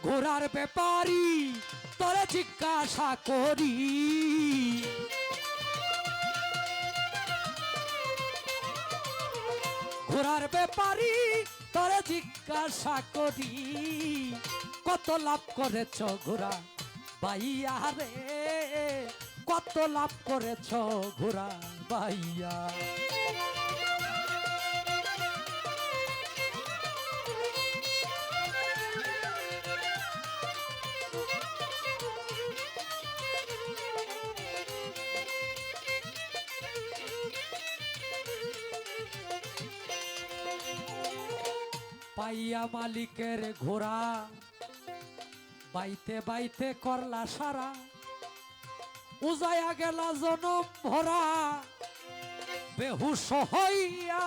ঘোড়ার ব্যাপারী তোরে জিজ্ঞাসা করি, ঘোড়ার ব্যাপারী তোরে জিজ্ঞাসা করি, কত লাভ করেছ ঘোড়া বাইয়া রে, কত লাভ করেছ ঘোড়া বাইয়া। পাইয়া মালিকের ঘোড়া বাইতে বাইতে করলা সারা, উজায়া গেলা জনম ভরা বেহুশ হইয়া,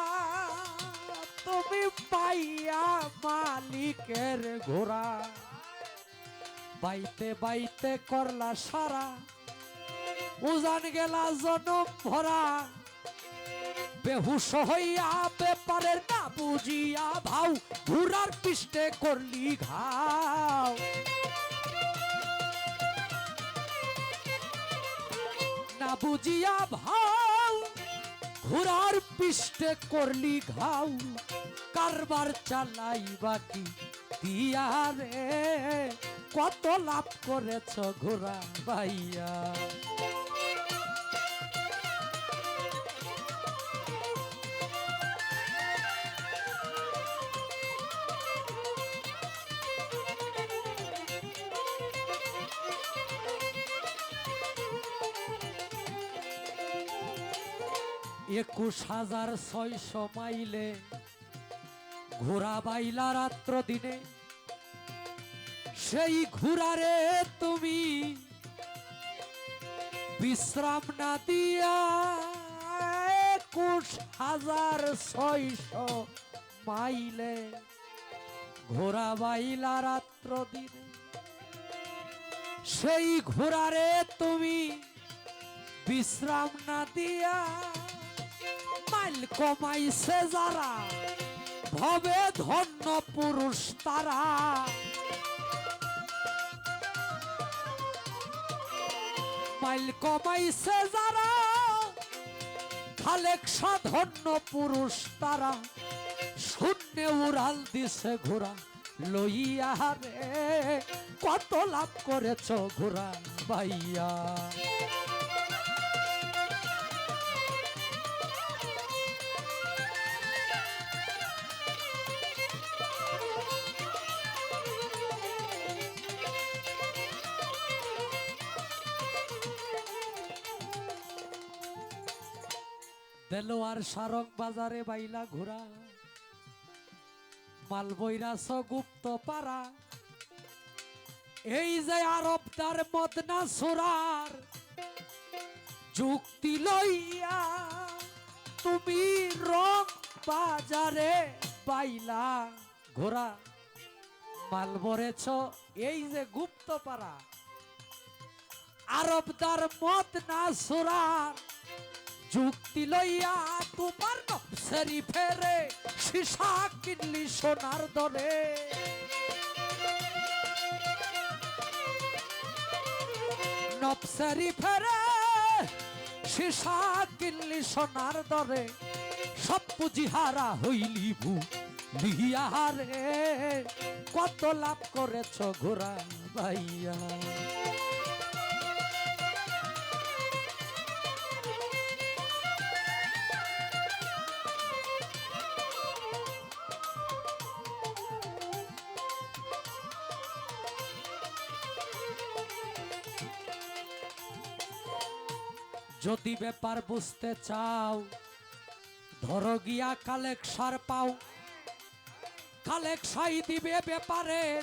তুমি পাইয়া মালিকের ঘোড়া বাইতে বাইতে করলা সারা, উজান গেলা জনম ভরা বেহুশ হইয়া, ব্যাপারের না বুঝিয়া ভাও ঘোড়ার পৃষ্ঠে করলি ঘাও। না বুঝিয়া ভাও ঘোড়ার পৃষ্ঠে করলি ঘাও, কারবার চালাই বাকি দিয়া রে, কত লাভ করেছ ঘোড়া বাইয়া। একুশ হাজার ৬০০ মাইলে ঘোড়া বাইলা রাত্র দিনে, সেই ঘোড়ারে তুমি বিশ্রাম না দিয়া, ২১,৬০০ মাইলে ঘোড়া বাইলা রাত্র দিনে, সেই ঘোড়ারে তুমি বিশ্রাম না দিয়া, মাইল কমাইছে যারা ভবে ধন্য পুরুষ তারা, মাইল কমাইছে যারা খালেকশা ধন্য পুরুষ তারা, শূন্যে উড়াল দিছে ঘোড়া লইয়া রে, কত লাভ করেছ ঘোড়া বাইয়া। দেলোয়ার সারং বাজারে বাইলা ঘোড়া, মালবৈরাস গুপ্ত পাড়া, এই যে আরবদার মদনা সুরার যুক্তি লইয়া, তুমি রং বাজারে বাইলা ঘোড়া, মাল ভরেছ এই যে গুপ্ত পাড়া, আরবদার মদনা সুরার যুক্তি লইয়া, তোমার নফসেরি ফেরে সীসা কিনলি সোনার দরে, নফসেরি ফেরে সীসা কিনলি সোনার দরে, সব পুঁজি হারা হইলি ভুলিয়া রে, কত লাভ করেছ ঘোড়া বাইয়া। যদি ব্যাপার বুঝতে চাও, ধরো গিয়া কালেকশার পাও, কালেকশাই দিবে ব্যাপারের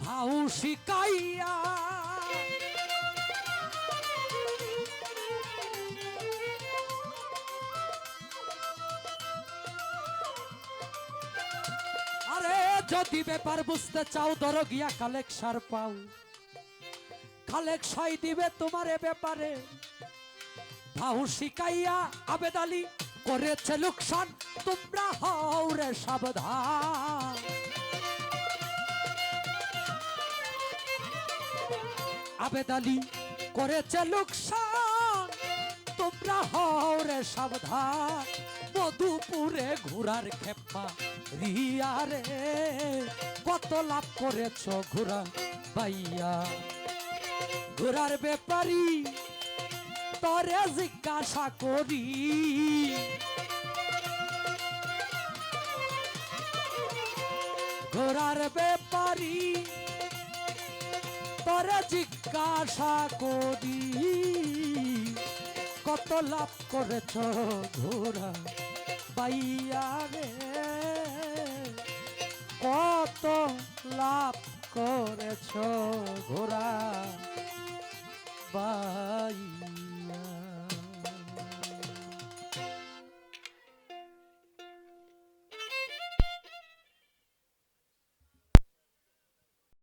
ভাউ শিকাইয়া, আরে যদি ব্যাপার বুঝতে চাও, ধরো গিয়া কালেকশার পাও, কালেকশাই দিবে তোমার ব্যাপারে ভাউ শিকাইয়া। আবেদ আলী করেছে লোকসান, তোমরা হও রে সাবধান, জাবেদ আলী করেছে লোকসান, তোমরা হও রে সাবধান। মধুপুরে ঘোড়ার খেপা রিয়া রে, কত লাভ করেছ ঘোড়া বাইয়া। ঘোড়ার ব্যাপারী তরে জিজ্ঞাসা করি, ঘোড়ার ব্যাপারী তরে জিজ্ঞাসা করি, কত লাভ করেছ ঘোড়া বাইয়া রে, কত লাভ করেছ ঘোড়া বাই।